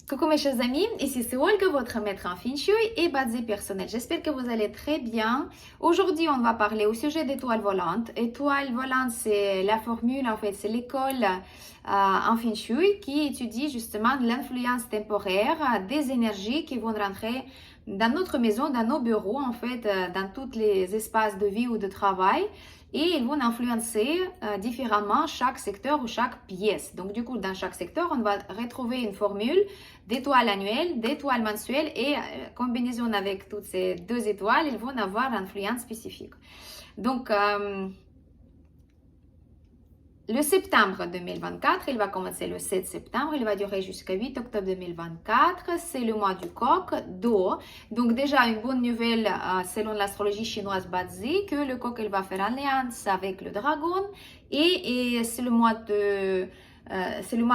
Coucou mes chers amis, ici c'est Olga, votre maître en Feng Shui et Bazzi personnel. J'espère que vous allez très bien. Aujourd'hui, on va parler au sujet d'étoiles volantes. Étoiles volantes, c'est la formule, en fait, c'est l'école en Feng Shui qui étudie justement l'influence temporaire des énergies qui vont rentrer dans notre maison, dans nos bureaux, en fait, dans tous les espaces de vie ou de travail. Et ils vont influencer différemment chaque secteur ou chaque pièce. Donc, du coup, dans chaque secteur, on va retrouver une formule d'étoiles annuelles, d'étoiles mensuelles et combinaison avec toutes ces deux étoiles, ils vont avoir une influence spécifique. Donc, le septembre 2024, il va commencer le 7 septembre, il va durer jusqu'à 8 octobre 2024. C'est le mois du coq d'eau. Donc déjà, une bonne nouvelle selon l'astrologie chinoise Bazzi, que le coq il va faire alliance avec le dragon. Et c'est le mois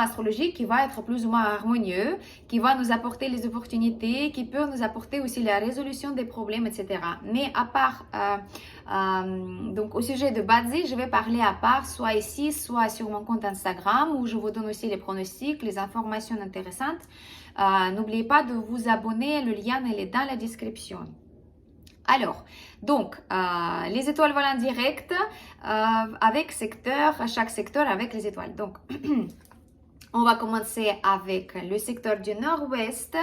astrologique qui va être plus ou moins harmonieux, qui va nous apporter les opportunités, qui peut nous apporter aussi la résolution des problèmes, etc. Mais à part, donc au sujet de Bazzi, je vais parler à part, soit ici, soit sur mon compte Instagram, où je vous donne aussi les pronostics, les informations intéressantes. N'oubliez pas de vous abonner, le lien il est dans la description. Alors, donc, les étoiles volantes directes avec secteur, à chaque secteur avec les étoiles. Donc, on va commencer avec le secteur du nord-ouest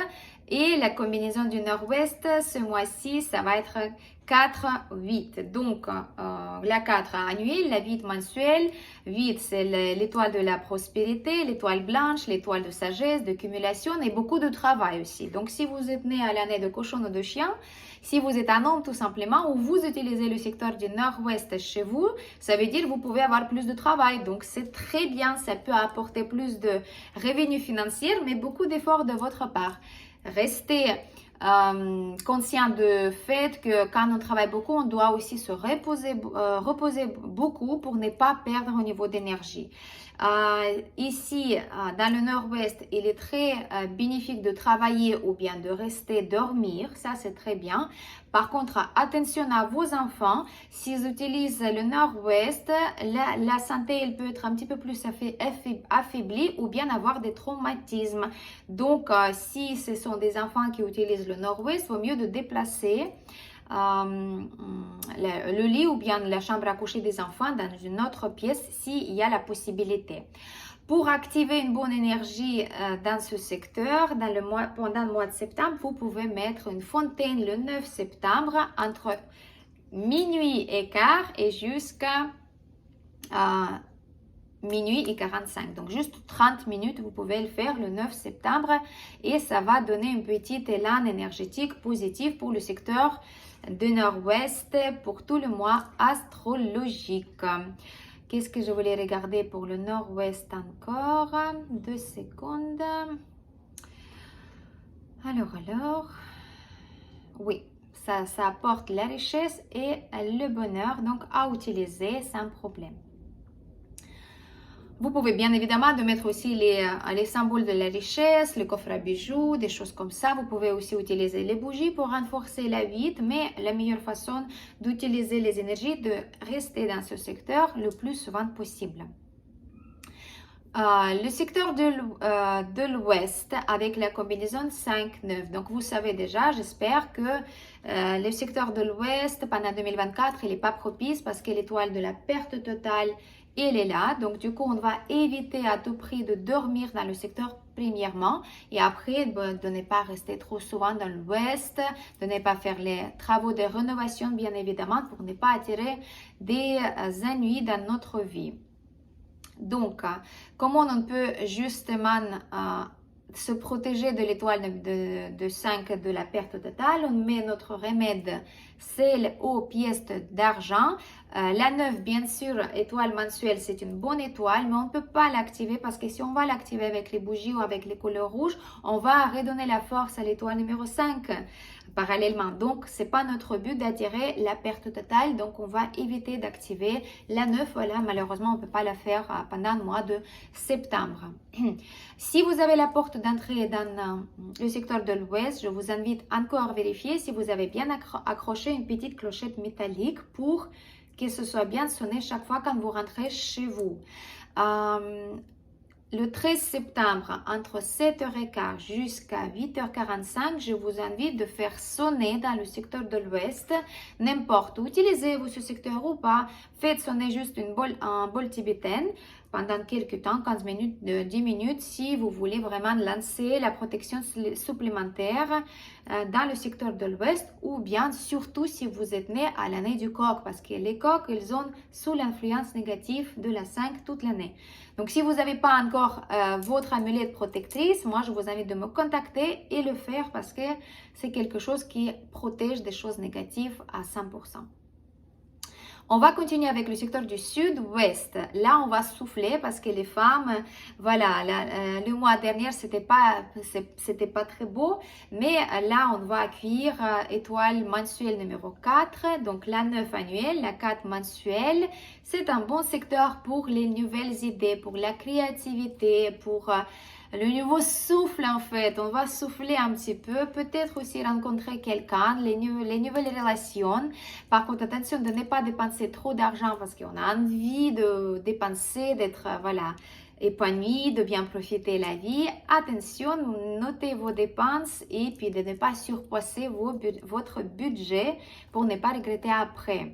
et la combinaison du nord-ouest, ce mois-ci, ça va être 4, 8. Donc, la 4 annuelle, la 8 mensuelle. 8, c'est l'étoile de la prospérité, l'étoile blanche, l'étoile de sagesse, de cumulation et beaucoup de travail aussi. Donc, si vous êtes né à l'année de cochon ou de chien, si vous êtes un homme tout simplement, ou vous utilisez le secteur du nord-ouest chez vous, ça veut dire que vous pouvez avoir plus de travail. Donc, c'est très bien, ça peut apporter plus de revenus financiers, mais beaucoup d'efforts de votre part. Restez conscient du fait que quand on travaille beaucoup, on doit aussi se reposer beaucoup pour ne pas perdre au niveau d'énergie. Ici, dans le nord-ouest, il est très bénéfique de travailler ou bien de rester dormir, ça c'est très bien. Par contre, attention à vos enfants, s'ils utilisent le nord-ouest, la santé elle peut être un petit peu plus affaiblie ou bien avoir des traumatismes. Donc, si ce sont des enfants qui utilisent le nord-ouest, il vaut mieux de déplacer le lit ou bien la chambre à coucher des enfants dans une autre pièce s'il y a la possibilité. Pour activer une bonne énergie dans ce secteur, pendant le mois de septembre, vous pouvez mettre une fontaine le 9 septembre entre minuit et quart et jusqu'à minuit et 45. Donc juste 30 minutes, vous pouvez le faire le 9 septembre et ça va donner une petite élan énergétique positif pour le secteur du nord-ouest pour tout le mois astrologique. Qu'est-ce que je voulais regarder pour le nord-ouest encore? 2 secondes. Alors, oui, ça apporte la richesse et le bonheur, donc à utiliser sans problème. Vous pouvez bien évidemment de mettre aussi les symboles de la richesse, le coffre à bijoux, des choses comme ça. Vous pouvez aussi utiliser les bougies pour renforcer la vide, mais la meilleure façon d'utiliser les énergies, de rester dans ce secteur le plus souvent possible. Le secteur de l'ouest avec la combinaison 5-9. Donc, vous savez déjà, j'espère que le secteur de l'ouest pendant 2024, il n'est pas propice parce que l'étoile de la perte totale, elle est là. Donc, du coup, on va éviter à tout prix de dormir dans le secteur premièrement et après de ne pas rester trop souvent dans l'ouest, de ne pas faire les travaux de rénovation, bien évidemment, pour ne pas attirer des ennuis dans notre vie. Donc, comment on peut justement se protéger de l'étoile de 5 de la perte totale? On met notre remède sel aux pièces d'argent. La 9, bien sûr, étoile mensuelle, c'est une bonne étoile, mais on ne peut pas l'activer parce que si on va l'activer avec les bougies ou avec les couleurs rouges, on va redonner la force à l'étoile numéro 5 parallèlement. Donc, ce n'est pas notre but d'attirer la perte totale. Donc, on va éviter d'activer la 9. Voilà, malheureusement, on ne peut pas la faire pendant le mois de septembre. Si vous avez la porte d'entrée dans le secteur de l'ouest, je vous invite encore à vérifier si vous avez bien accroché une petite clochette métallique pour que ce soit bien sonné chaque fois quand vous rentrez chez vous. le 13 septembre, entre 7h15 jusqu'à 8h45, je vous invite de faire sonner dans le secteur de l'Ouest, n'importe où. Utilisez-vous ce secteur ou pas, faites sonner juste un bol tibétaine pendant quelques temps, 15 minutes, 10 minutes, si vous voulez vraiment lancer la protection supplémentaire dans le secteur de l'Ouest, ou bien surtout si vous êtes né à l'année du coq, parce que les coqs, ils ont sous l'influence négative de la 5 toute l'année. Donc, si vous n'avez pas encore votre amulette protectrice, moi, je vous invite de me contacter et le faire parce que c'est quelque chose qui protège des choses négatives à 100%. On va continuer avec le secteur du sud-ouest. Là, on va souffler parce que les femmes, voilà, le mois dernier, c'était pas très beau, mais là, on va accueillir étoile mensuelle numéro 4, donc la 9 annuelle, la 4 mensuelle. C'est un bon secteur pour les nouvelles idées, pour la créativité, pour le nouveau souffle en fait. On va souffler un petit peu, peut-être aussi rencontrer quelqu'un, les nouvelles relations. Par contre, attention de ne pas dépenser trop d'argent parce qu'on a envie de dépenser, d'être voilà, épanoui, de bien profiter de la vie. Attention, notez vos dépenses et puis de ne pas surpasser votre budget pour ne pas regretter après.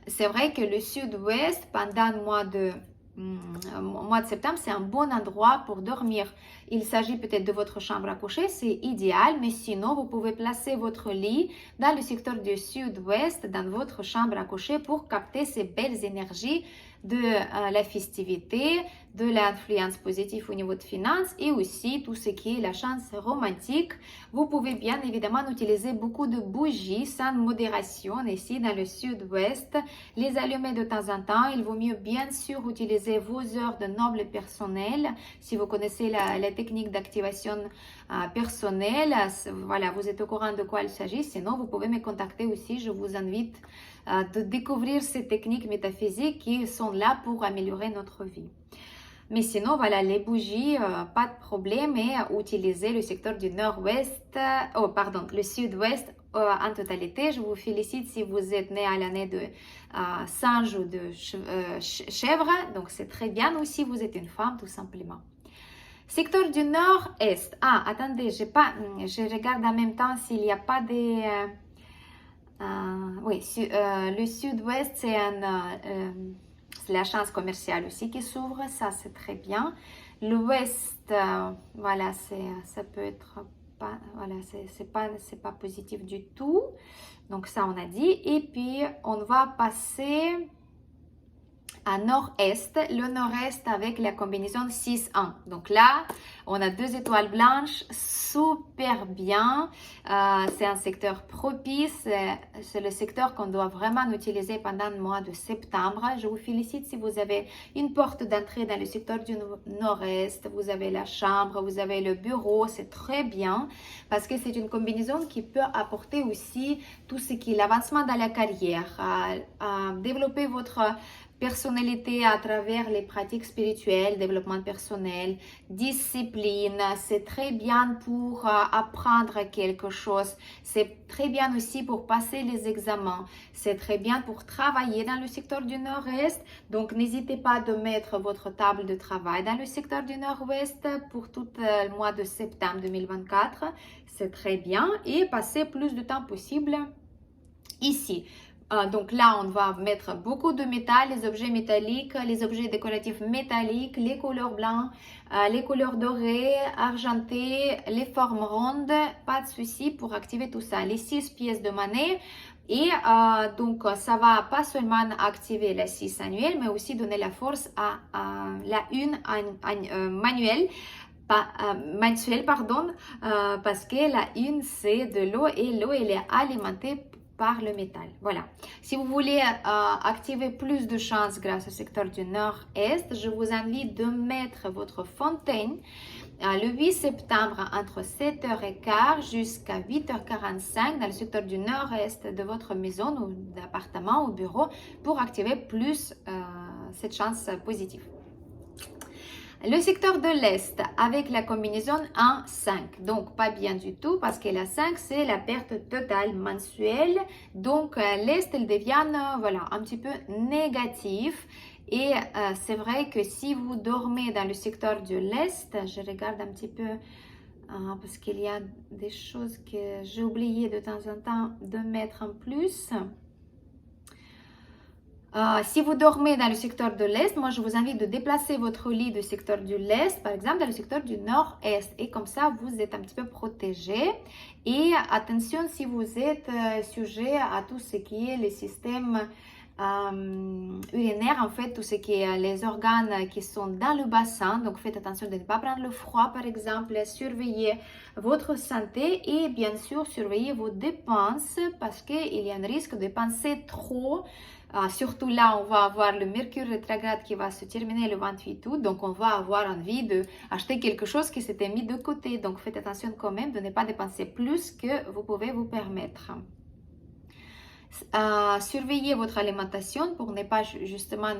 C'est vrai que le sud-ouest, pendant le mois de septembre, c'est un bon endroit pour dormir. Il s'agit peut-être de votre chambre à coucher, c'est idéal, mais sinon, vous pouvez placer votre lit dans le secteur du sud-ouest, dans votre chambre à coucher pour capter ces belles énergies de la festivité, de l'influence positive au niveau de finances et aussi tout ce qui est la chance romantique. Vous pouvez bien évidemment utiliser beaucoup de bougies sans modération ici dans le sud-ouest. Les allumer de temps en temps. Il vaut mieux bien sûr utiliser vos heures de noble personnel. Si vous connaissez la technique d'activation personnelle, voilà, vous êtes au courant de quoi il s'agit. Sinon, vous pouvez me contacter aussi. Je vous invite de découvrir ces techniques métaphysiques qui sont là pour améliorer notre vie. Mais sinon, voilà, les bougies, pas de problème, et utiliser le secteur du nord-ouest, le sud-ouest en totalité. Je vous félicite si vous êtes né à l'année de singe ou de chèvre, donc c'est très bien, ou si vous êtes une femme, tout simplement. Secteur du nord-est. Ah, attendez, je regarde en même temps s'il n'y a pas des... oui, le sud-ouest, c'est la chance commerciale aussi qui s'ouvre, ça c'est très bien. L'ouest, voilà, ça peut être pas, voilà, c'est pas positif du tout. Donc ça on a dit. Et puis on va passer à nord-est, le nord-est avec la combinaison 6-1. Donc là, on a 2 étoiles blanches, super bien. C'est un secteur propice, c'est le secteur qu'on doit vraiment utiliser pendant le mois de septembre. Je vous félicite si vous avez une porte d'entrée dans le secteur du nord-est, vous avez la chambre, vous avez le bureau, c'est très bien parce que c'est une combinaison qui peut apporter aussi tout ce qui est l'avancement dans la carrière, développer votre personnalité à travers les pratiques spirituelles, développement personnel, discipline. C'est très bien pour apprendre quelque chose. C'est très bien aussi pour passer les examens. C'est très bien pour travailler dans le secteur du nord-est. Donc, n'hésitez pas de mettre votre table de travail dans le secteur du nord-ouest pour tout le mois de septembre 2024. C'est très bien. Et passer plus de temps possible ici. Donc là, on va mettre beaucoup de métal, les objets métalliques, les objets décoratifs métalliques, les couleurs blancs, les couleurs dorées, argentées, les formes rondes. Pas de souci pour activer tout ça. Les 6 pièces de monnaie. Et donc, ça va pas seulement activer la 6 annuelle, mais aussi donner la force à la 1 manuelle. Mensuelle, pardon, parce que la 1 c'est de l'eau et l'eau elle est alimentée par le métal. Voilà. Si vous voulez activer plus de chances grâce au secteur du nord-est, je vous invite de mettre votre fontaine le 8 septembre entre 7h15 jusqu'à 8h45 dans le secteur du nord-est de votre maison ou d'appartement ou bureau pour activer plus cette chance positive. Le secteur de l'Est avec la combinaison 1-5, donc pas bien du tout parce que la 5 c'est la perte totale mensuelle, donc l'Est elle devient voilà, un petit peu négatif Et c'est vrai que si vous dormez dans le secteur de l'Est, je regarde un petit peu parce qu'il y a des choses que j'ai oublié de temps en temps de mettre en plus. Si vous dormez dans le secteur de l'Est, moi je vous invite de déplacer votre lit du secteur de l'Est, par exemple dans le secteur du Nord-Est. Et comme ça, vous êtes un petit peu protégé. Et attention si vous êtes sujet à tout ce qui est les systèmes urinaires, en fait, tout ce qui est les organes qui sont dans le bassin. Donc faites attention de ne pas prendre le froid, par exemple. Surveillez votre santé et bien sûr surveillez vos dépenses parce qu'il y a un risque de dépenser trop. Surtout là, on va avoir le Mercure rétrograde qui va se terminer le 28 août. Donc, on va avoir envie d'acheter quelque chose qui s'était mis de côté. Donc, faites attention quand même de ne pas dépenser plus que vous pouvez vous permettre. Surveillez votre alimentation pour ne pas justement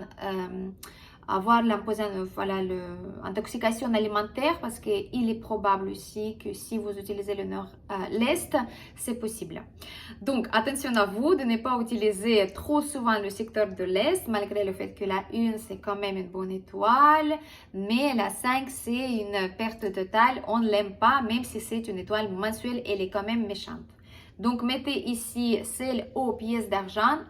avoir l'intoxication alimentaire parce qu'il est probable aussi que si vous utilisez le nord-l'est, c'est possible. Donc, attention à vous de ne pas utiliser trop souvent le secteur de l'est, malgré le fait que la 1, c'est quand même une bonne étoile, mais la 5, c'est une perte totale. On ne l'aime pas, même si c'est une étoile mensuelle, elle est quand même méchante. Donc, mettez ici celle aux pièces d'argent,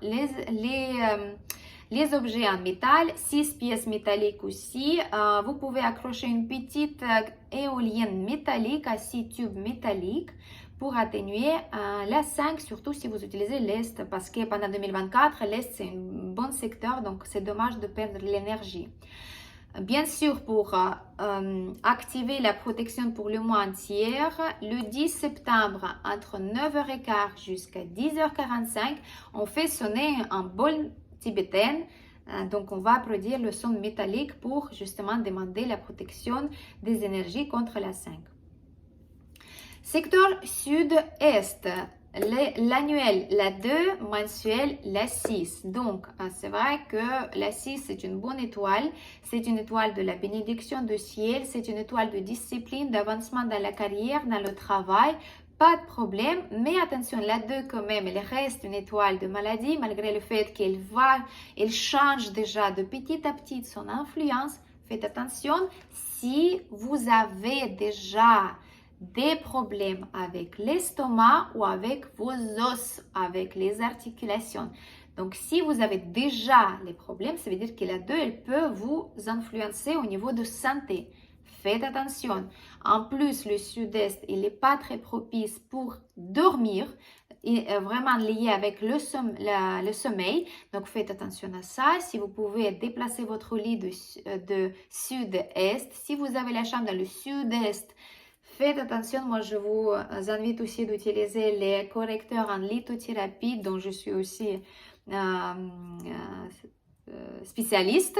les objets en métal, 6 pièces métalliques aussi. Vous pouvez accrocher une petite éolienne métallique à 6 tubes métalliques pour atténuer la 5, surtout si vous utilisez l'Est, parce que pendant 2024, l'Est c'est un bon secteur, donc c'est dommage de perdre l'énergie. Bien sûr, pour activer la protection pour le mois entier, le 10 septembre, entre 9h15 jusqu'à 10h45, on fait sonner un bol tibétaine. Donc, on va produire le son métallique pour justement demander la protection des énergies contre la 5. Secteur sud-est. L'annuel, la 2, mensuel, la 6. Donc, c'est vrai que la 6, c'est une bonne étoile. C'est une étoile de la bénédiction du ciel. C'est une étoile de discipline, d'avancement dans la carrière, dans le travail. Pas de problème, mais attention, la 2 quand même, elle reste une étoile de maladie, malgré le fait elle change déjà de petit à petit son influence. Faites attention, si vous avez déjà des problèmes avec l'estomac ou avec vos os, avec les articulations. Donc, si vous avez déjà les problèmes, ça veut dire que la 2, elle peut vous influencer au niveau de santé. Faites attention. En plus, le sud-est, il n'est pas très propice pour dormir, vraiment lié avec le sommeil. Donc, faites attention à ça. Si vous pouvez déplacer votre lit de sud-est, si vous avez la chambre dans le sud-est, faites attention, moi je vous invite aussi d'utiliser les correcteurs en lithothérapie dont je suis aussi spécialiste.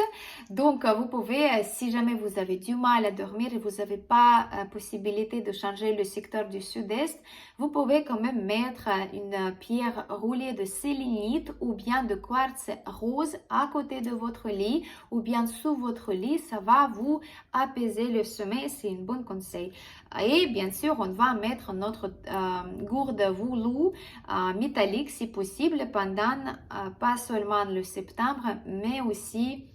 Donc vous pouvez, si jamais vous avez du mal à dormir et vous n'avez pas possibilité de changer le secteur du sud-est, vous pouvez quand même mettre une pierre roulée de sélénite ou bien de quartz rose à côté de votre lit ou bien sous votre lit. Ça va vous apaiser le sommeil, c'est un bon conseil. Et bien sûr, on va mettre notre gourde velours métallique si possible pendant pas seulement le septembre, mais aussi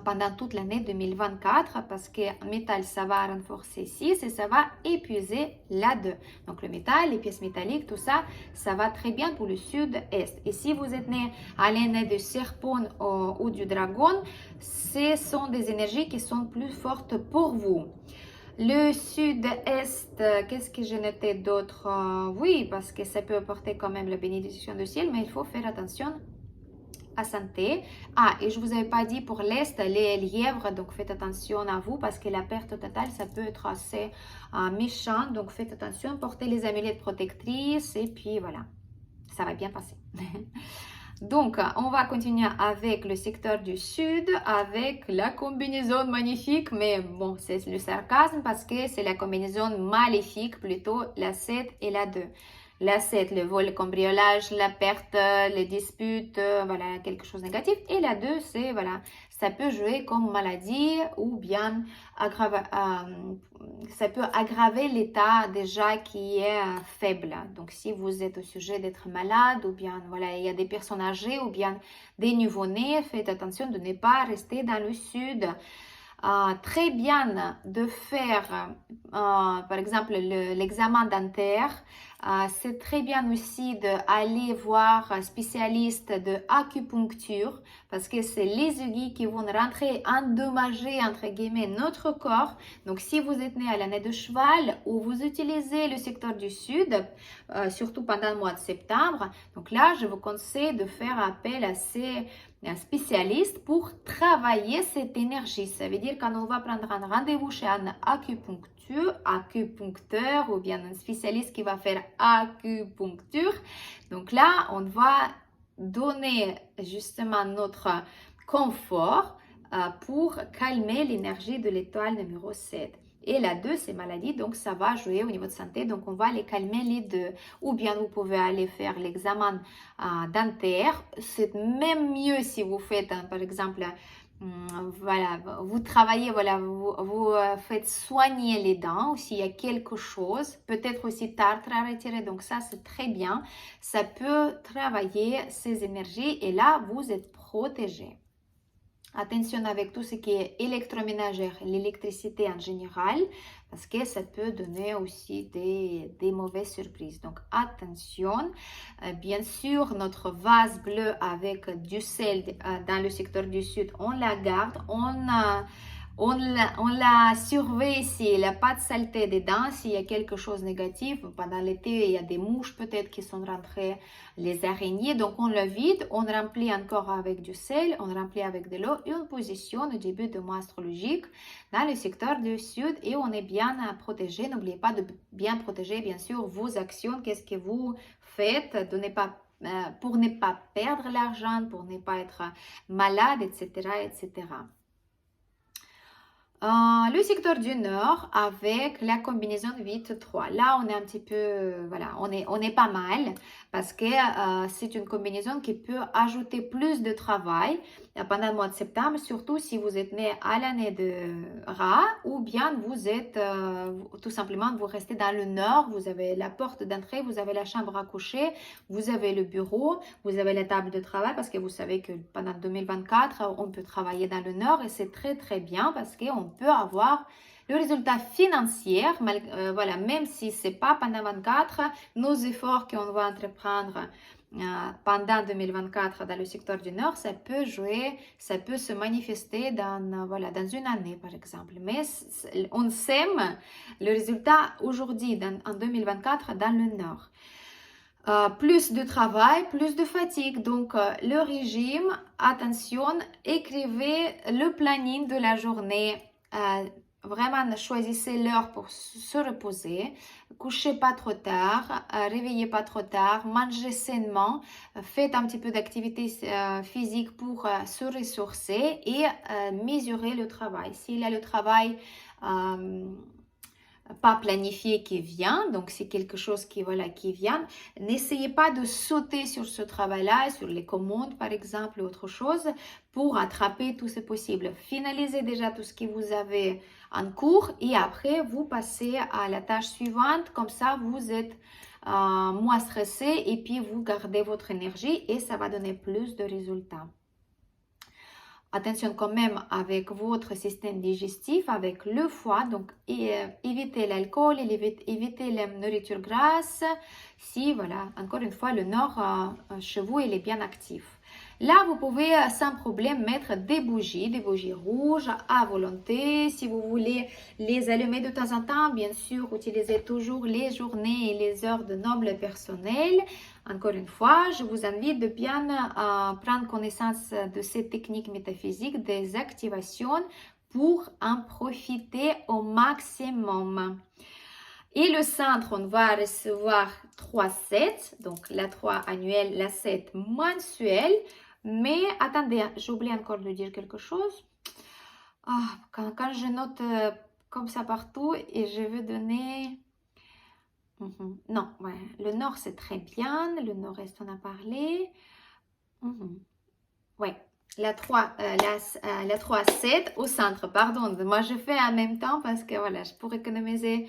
pendant toute l'année 2024 parce que le métal, ça va renforcer 6 et ça va épuiser la 2. Donc le métal, les pièces métalliques, tout ça, ça va très bien pour le sud-est. Et si vous êtes né à l'année du serpent ou du dragon, ce sont des énergies qui sont plus fortes pour vous. Le sud-est, qu'est-ce que j'ai noté d'autre? Oui, parce que ça peut apporter quand même la bénédiction du ciel, mais il faut faire attention à santé. Et je vous avais pas dit pour l'est, les lièvres, donc faites attention à vous parce que la perte totale, ça peut être assez méchant. Donc faites attention, portez les amulettes protectrices et puis voilà, ça va bien passer. Donc, on va continuer avec le secteur du sud, avec la combinaison magnifique, mais bon, c'est le sarcasme parce que c'est la combinaison maléfique, plutôt la 7 et la 2. La 7, le vol, le cambriolage, la perte, les disputes, voilà, quelque chose de négatif. Et la 2, c'est voilà, ça peut jouer comme maladie ou bien ça peut aggraver l'état déjà qui est faible. Donc si vous êtes au sujet d'être malade ou bien voilà, il y a des personnes âgées ou bien des nouveau-nés, faites attention de ne pas rester dans le sud. Très bien de faire, par exemple, l'examen dentaire. C'est très bien aussi d'aller voir un spécialiste de acupuncture parce que c'est les aiguilles qui vont rentrer, endommager, entre guillemets, notre corps. Donc, si vous êtes né à l'année de cheval ou vous utilisez le secteur du sud, surtout pendant le mois de septembre, donc là, je vous conseille de faire appel à ces un spécialiste pour travailler cette énergie. Ça veut dire qu'on va prendre un rendez-vous chez un acupuncteur ou bien un spécialiste qui va faire acupuncture. Donc là, on va donner justement notre confort pour calmer l'énergie de l'étoile numéro 7. Et la 2, c'est maladie, donc ça va jouer au niveau de santé, donc on va les calmer les deux. Ou bien vous pouvez aller faire l'examen dentaire. C'est même mieux si vous faites, par exemple, voilà, vous travaillez, voilà, vous faites soigner les dents, ou s'il y a quelque chose, peut-être aussi tartre à retirer, donc ça c'est très bien. Ça peut travailler ces énergies et là, vous êtes protégé. Attention avec tout ce qui est électroménager, l'électricité en général, parce que ça peut donner aussi des mauvaises surprises. Donc attention, bien sûr, notre vase bleu avec du sel dans le secteur du sud, on la garde, on la surveille s'il n'y a pas de saleté dedans, s'il y a quelque chose de négatif. Pendant l'été, il y a des mouches peut-être qui sont rentrées, les araignées. Donc, on le vide, on remplit encore avec du sel, on remplit avec de l'eau et on positionne au début du mois astrologique dans le secteur du sud et on est bien protégé. N'oubliez pas de bien protéger, bien sûr, vos actions. Qu'est-ce que vous faites pour ne pas perdre l'argent, pour ne pas être malade, etc., etc. Le secteur du Nord avec la combinaison 8-3. Là, on est un petit peu, voilà, on est pas mal parce que c'est une combinaison qui peut ajouter plus de travail pendant le mois de septembre, surtout si vous êtes né à l'année de Ra ou bien vous êtes tout simplement, vous restez dans le Nord, vous avez la porte d'entrée, vous avez la chambre à coucher, vous avez le bureau, vous avez la table de travail parce que vous savez que pendant 2024, on peut travailler dans le Nord et c'est très très bien parce qu'on peut avoir le résultat financier, voilà, même si ce n'est pas pendant 24, nos efforts qu'on va entreprendre pendant 2024 dans le secteur du Nord, ça peut jouer, ça peut se manifester dans, voilà, dans une année par exemple. Mais on sème le résultat aujourd'hui, en 2024, dans le Nord. Plus de travail, plus de fatigue. Donc, le régime, attention, écrivez le planning de la journée. Vraiment, choisissez l'heure pour se reposer. Couchez pas trop tard, réveillez pas trop tard, mangez sainement, faites un petit peu d'activité physique pour se ressourcer et mesurez le travail. S'il y a le travail pas planifié qui vient, donc c'est quelque chose qui, voilà, qui vient. N'essayez pas de sauter sur ce travail-là, sur les commandes par exemple, ou autre chose, pour attraper tout ce possible. Finalisez déjà tout ce que vous avez en cours et après vous passez à la tâche suivante, comme ça vous êtes moins stressé et puis vous gardez votre énergie et ça va donner plus de résultats. Attention quand même avec votre système digestif, avec le foie, donc évitez l'alcool, évitez la nourriture grasse, si, voilà, encore une fois, le nord chez vous, il est bien actif. Là, vous pouvez sans problème mettre des bougies rouges à volonté. Si vous voulez les allumer de temps en temps, bien sûr, utilisez toujours les journées et les heures de noble personnel. Encore une fois, je vous invite de bien prendre connaissance de ces techniques métaphysiques, des activations pour en profiter au maximum. Et le centre, on va recevoir 3 sets, donc la 3 annuelle, la 7 mensuelle. Mais attendez, j'ai oublié encore de dire quelque chose. Quand je note comme ça partout et je veux donner... Non, ouais. Le nord c'est très bien, le nord-est on a parlé. Ouais, la 3, la 3-7 au centre, pardon. Moi, je fais en même temps parce que voilà, pour économiser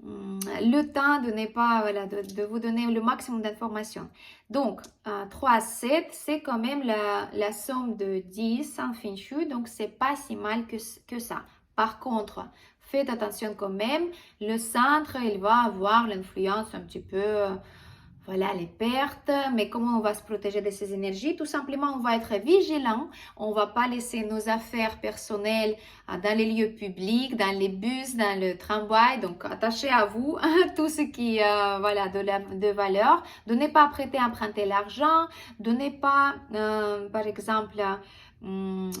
le temps de ne pas, voilà, de vous donner le maximum d'informations. Donc, 3-7, c'est quand même la somme de 10 en Feng Shui, donc c'est pas si mal que ça. Par contre, faites attention quand même, le centre, il va avoir l'influence un petit peu voilà les pertes, mais comment on va se protéger de ces énergies? Tout simplement, on va être vigilant, on va pas laisser nos affaires personnelles dans les lieux publics, dans les bus, dans le tramway, donc attachez à vous tout ce qui voilà de valeur, de ne pas prêter, emprunter l'argent, de ne pas par exemple hum,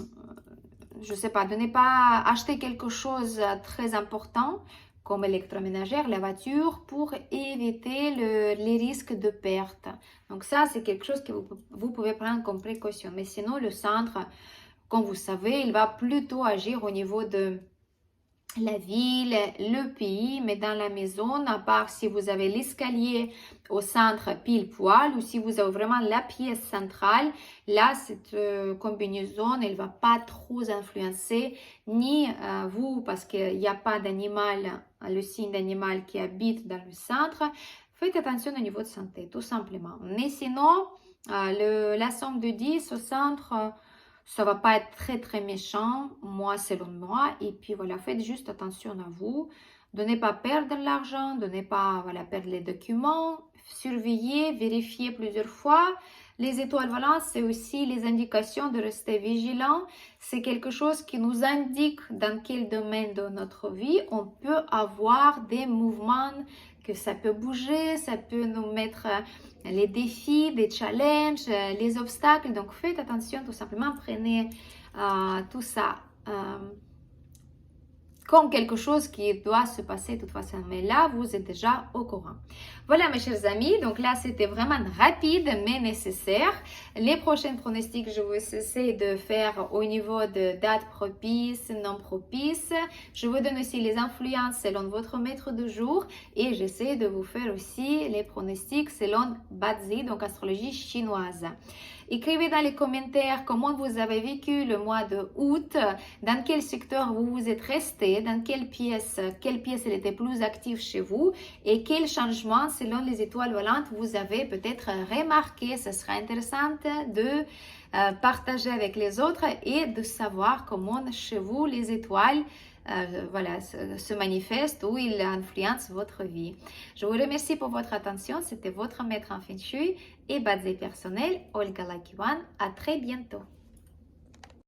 je sais pas, de ne pas acheter quelque chose de très important comme électroménager, la voiture, pour éviter les risques de perte. Donc ça, c'est quelque chose que vous pouvez prendre comme précaution. Mais sinon, le centre, comme vous savez, il va plutôt agir au niveau de la ville, le pays, mais dans la maison, à part si vous avez l'escalier au centre pile poil ou si vous avez vraiment la pièce centrale, là, cette combinaison, elle va pas trop influencer ni vous parce qu'il n'y a pas d'animal, le signe d'animal qui habite dans le centre. Faites attention au niveau de santé, tout simplement. Mais sinon, la somme de 10 au centre, ça va pas être très très méchant, moi selon moi. Et puis voilà, faites juste attention à vous, de ne pas perdre l'argent, de ne pas voilà, perdre les documents, surveiller, vérifier plusieurs fois. Les étoiles volantes, c'est aussi les indications de rester vigilant. C'est quelque chose qui nous indique dans quel domaine de notre vie on peut avoir des mouvements, que ça peut bouger, ça peut nous mettre les défis, des challenges, les obstacles. Donc faites attention, tout simplement, prenez tout ça comme quelque chose qui doit se passer de toute façon. Mais là, vous êtes déjà au courant. Voilà, mes chers amis. Donc là, c'était vraiment rapide, mais nécessaire. Les prochains pronostics, je vais essayer de faire au niveau de dates propices, non propices. Je vous donne aussi les influences selon votre maître de jour. Et j'essaie de vous faire aussi les pronostics selon Bazi, donc astrologie chinoise. Écrivez dans les commentaires comment vous avez vécu le mois de août, dans quel secteur vous vous êtes resté, dans quelle pièce elle était plus active chez vous et quel changement selon les étoiles volantes vous avez peut-être remarqué. Ce sera intéressant de partager avec les autres et de savoir comment chez vous les étoiles voilà, se manifestent ou ils influencent votre vie. Je vous remercie pour votre attention. C'était votre maître en Feng Shui et Bazé personnel, Olga Lakiwan. À très bientôt.